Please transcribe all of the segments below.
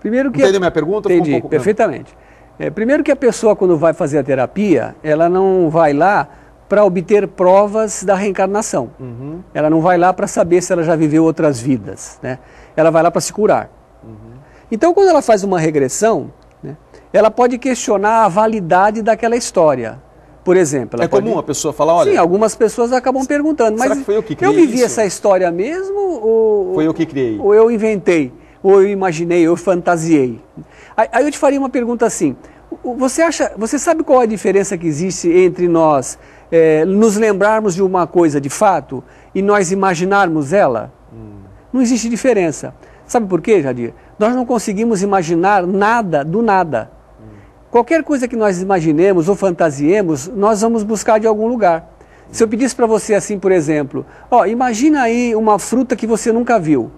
Primeiro que Entendeu minha pergunta? Entendi, perfeitamente. Primeiro que a pessoa, quando vai fazer a terapia, ela não vai lá para obter provas da reencarnação. Uhum. Ela não vai lá para saber se ela já viveu outras vidas, né? Ela vai lá para se curar. Uhum. Então, quando ela faz uma regressão, né, ela pode questionar a validade daquela história. Por exemplo... É comum a pessoa falar, olha... Sim, algumas pessoas acabam perguntando, será mas que foi eu que criei vivi isso? essa história mesmo ou... Foi eu que criei? Ou eu inventei, ou eu imaginei, ou eu fantasiei. Aí eu te faria uma pergunta assim, você sabe qual a diferença que existe entre nós nos lembrarmos de uma coisa de fato e nós imaginarmos ela? Não existe diferença. Sabe por quê, Jadir? Nós não conseguimos imaginar nada do nada. Qualquer coisa que nós imaginemos ou fantasiemos, nós vamos buscar de algum lugar. Se eu pedisse para você assim, por exemplo, imagina aí uma fruta que você nunca viu.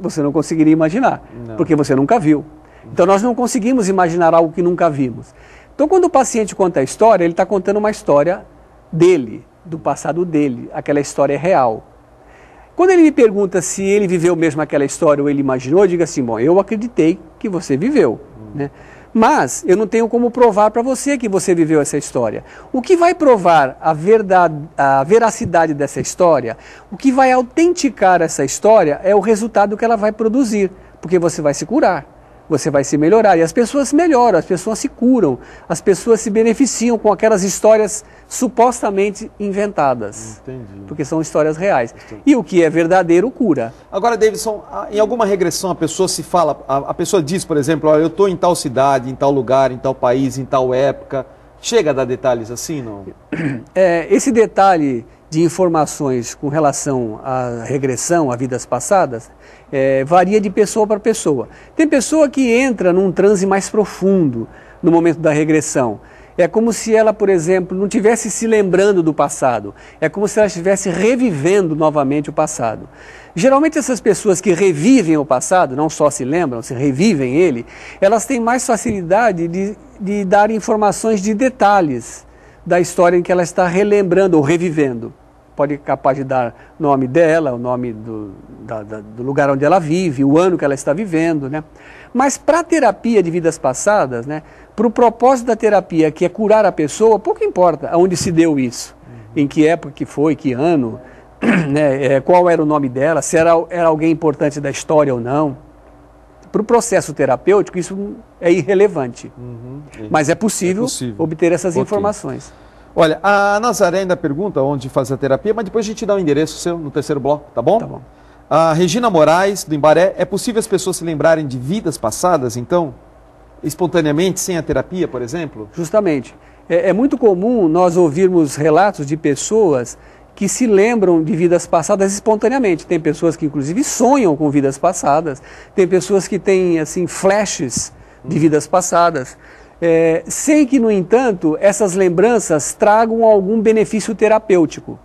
Você não conseguiria imaginar, porque você nunca viu. Então nós não conseguimos imaginar algo que nunca vimos. Então quando o paciente conta a história, ele está contando uma história dele, do passado dele, aquela história é real. Quando ele me pergunta se ele viveu mesmo aquela história ou ele imaginou, eu digo assim, bom, eu acreditei que você viveu, né? Mas eu não tenho como provar para você que você viveu essa história. O que vai provar a veracidade dessa história, o que vai autenticar essa história é o resultado que ela vai produzir, porque você vai se curar. Você vai se melhorar, e as pessoas se melhoram, as pessoas se curam, as pessoas se beneficiam com aquelas histórias supostamente inventadas. Entendi. Porque são histórias reais. E o que é verdadeiro cura. Agora, Davidson, em alguma regressão a pessoa se fala, a pessoa diz, por exemplo, eu estou em tal cidade, em tal lugar, em tal país, em tal época. Chega a dar detalhes assim, não? Esse detalhe de informações com relação à regressão, a vidas passadas, varia de pessoa para pessoa. Tem pessoa que entra num transe mais profundo no momento da regressão. É como se ela, por exemplo, não estivesse se lembrando do passado. É como se ela estivesse revivendo novamente o passado. Geralmente essas pessoas que revivem o passado, não só se lembram, se revivem ele, elas têm mais facilidade de dar informações de detalhes da história em que ela está relembrando ou revivendo. Pode ser capaz de dar nome dela, o nome do lugar onde ela vive, o ano que ela está vivendo, né? Mas para a terapia de vidas passadas, né, para o propósito da terapia, que é curar a pessoa, pouco importa aonde se deu isso, em que época que foi, que ano, né, qual era o nome dela, se era alguém importante da história ou não. Para o processo terapêutico, isso é irrelevante. Mas é possível obter essas informações. Olha, a Nazaré ainda pergunta onde fazer a terapia, mas depois a gente dá o endereço seu no terceiro bloco, tá bom? Tá bom. A Regina Moraes, do Imbaré, é possível as pessoas se lembrarem de vidas passadas, então, espontaneamente, sem a terapia, por exemplo? Justamente. É muito comum nós ouvirmos relatos de pessoas que se lembram de vidas passadas espontaneamente. Tem pessoas que, inclusive, sonham com vidas passadas. Tem pessoas que têm, assim, flashes de vidas passadas. Sem que, no entanto, essas lembranças tragam algum benefício terapêutico.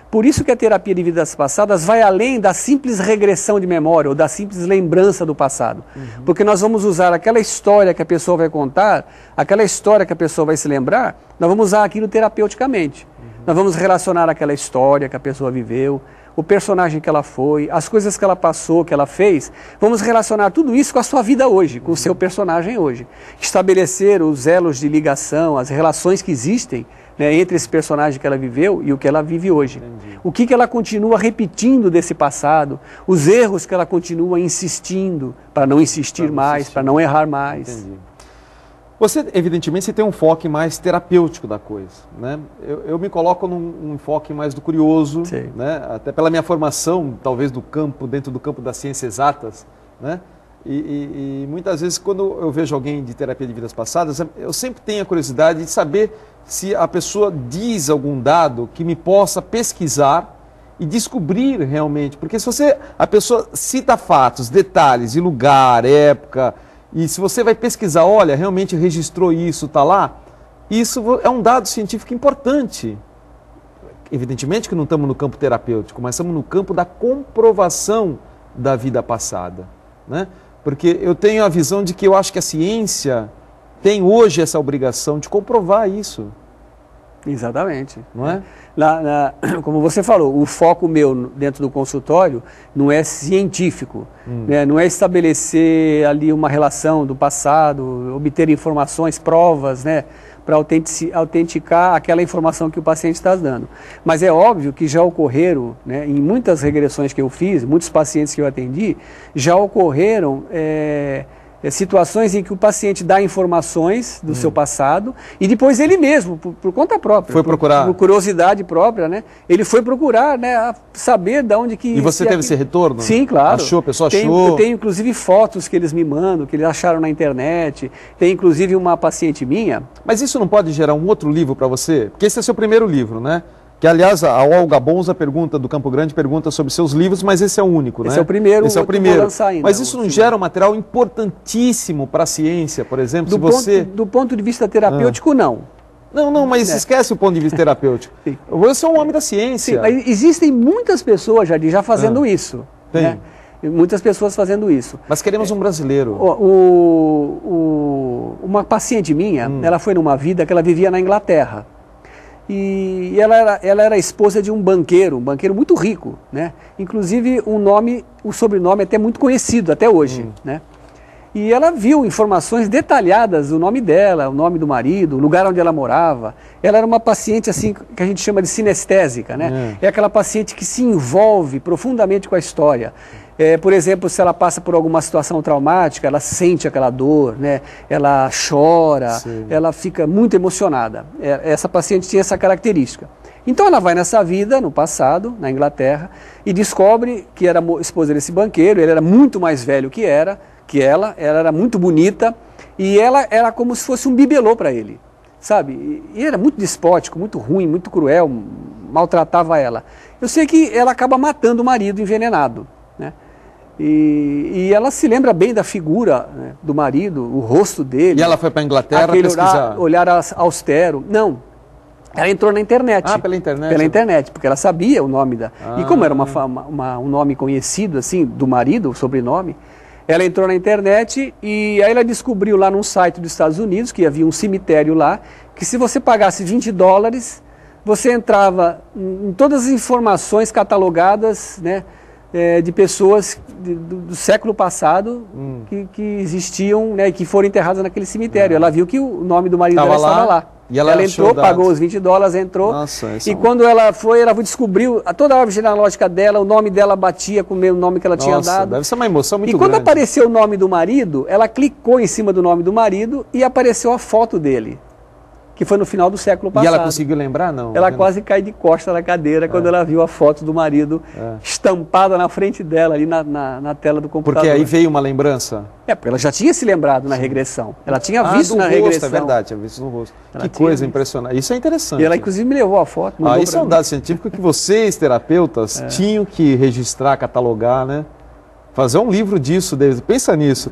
Por isso que a terapia de vidas passadas vai além da simples regressão de memória ou da simples lembrança do passado. Porque nós vamos usar aquela história que a pessoa vai contar, aquela história que a pessoa vai se lembrar, nós vamos usar aquilo terapeuticamente. Nós vamos relacionar aquela história que a pessoa viveu, o personagem que ela foi, as coisas que ela passou, que ela fez. Vamos relacionar tudo isso com a sua vida hoje, com o seu personagem hoje. Estabelecer os elos de ligação, as relações que existem, né, entre esse personagem que ela viveu e o que ela vive hoje. Entendi. O que ela continua repetindo desse passado, os erros que ela continua insistindo, para não insistir mais, para não errar mais. Entendi. Você, evidentemente, você tem um enfoque mais terapêutico da coisa, né? Eu me coloco num enfoque mais do curioso, né? Até pela minha formação, talvez dentro do campo das ciências exatas, né? E muitas vezes, quando eu vejo alguém de terapia de vidas passadas, eu sempre tenho a curiosidade de saber se a pessoa diz algum dado que me possa pesquisar e descobrir realmente. Porque se a pessoa cita fatos, detalhes, e lugar, época, e se você vai pesquisar, olha, realmente registrou isso, está lá, isso é um dado científico importante. Evidentemente que não estamos no campo terapêutico, mas estamos no campo da comprovação da vida passada, né? Porque eu tenho a visão de que eu acho que a ciência tem hoje essa obrigação de comprovar isso. Exatamente. Não é? Como você falou, o foco meu dentro do consultório não é científico, né? Não é estabelecer ali uma relação do passado, obter informações, provas, né? Para autenticar aquela informação que o paciente está dando. Mas é óbvio que já ocorreram, né, em muitas regressões que eu fiz, muitos pacientes que eu atendi, já ocorreram situações em que o paciente dá informações do seu passado e depois ele mesmo, por conta própria, foi procurar, por curiosidade própria, né, ele foi procurar, né, saber de onde que... E você teve esse retorno? Sim, claro. Achou, a pessoa achou? Eu tenho inclusive fotos que eles me mandam, que eles acharam na internet, tem inclusive uma paciente minha... Mas isso não pode gerar um outro livro para você? Porque esse é seu primeiro livro, né? Que, aliás, a Olga Bonza do Campo Grande pergunta sobre seus livros, mas esse é o único, né? Esse é o primeiro. Esse é o primeiro. Vou lançar ainda, mas isso não gera um material importantíssimo para a ciência, por exemplo? Do ponto de vista terapêutico, não. Não, mas esquece o ponto de vista terapêutico. Você é um homem da ciência. Sim, mas existem muitas pessoas, Jardim, já fazendo isso. Tem. Né? Muitas pessoas fazendo isso. Mas queremos um brasileiro. Uma paciente minha, ela foi numa vida que ela vivia na Inglaterra. E ela era esposa de um banqueiro muito rico, né? Inclusive o sobrenome é até muito conhecido até hoje, né? E ela viu informações detalhadas do nome dela, o nome do marido, o lugar onde ela morava. Ela era uma paciente assim que a gente chama de sinestésica, né? É aquela paciente que se envolve profundamente com a história. Por exemplo, se ela passa por alguma situação traumática, ela sente aquela dor, né? Ela chora, sim, ela fica muito emocionada. Essa paciente tinha essa característica. Então ela vai nessa vida, no passado, na Inglaterra, e descobre que era esposa desse banqueiro, ele era muito mais velho que ela era muito bonita, e ela era como se fosse um bibelô para ele, sabe? E era muito despótico, muito ruim, muito cruel, maltratava ela. Eu sei que ela acaba matando o marido envenenado, né? E ela se lembra bem da figura, né, do marido, o rosto dele. E ela foi para a Inglaterra pesquisar? Olhar austero. Não, ela entrou na internet. Ah, pela internet? Pela internet, porque ela sabia o nome da... E como era um nome conhecido, assim, do marido, o sobrenome, ela entrou na internet e aí ela descobriu lá num site dos Estados Unidos, que havia um cemitério lá, que se você pagasse $20, você entrava em todas as informações catalogadas, né, de pessoas do século passado que existiam, né, e que foram enterradas naquele cemitério. Ela viu que o nome do marido dela estava lá. E ela entrou, pagou os $20, entrou. Nossa, e quando ela foi, ela descobriu toda a árvore genealógica dela, o nome dela batia com o mesmo nome que ela tinha dado. Deve ser uma emoção muito grande. E quando grande. apareceu o nome do marido, ela clicou em cima do nome do marido e apareceu a foto dele, que foi no final do século passado. E ela conseguiu lembrar, não? Ela quase cai de costa na cadeira quando ela viu a foto do marido estampada na frente dela, ali na tela do computador. Porque aí veio uma lembrança? Porque ela já tinha se lembrado na regressão. Ela tinha visto na regressão. É verdade, tinha visto no rosto. Que coisa impressionante. Isso é interessante. E ela, inclusive, me levou a foto. Isso é um dado científico que vocês, terapeutas, tinham que registrar, catalogar, né? Fazer um livro disso, David. Pensa nisso.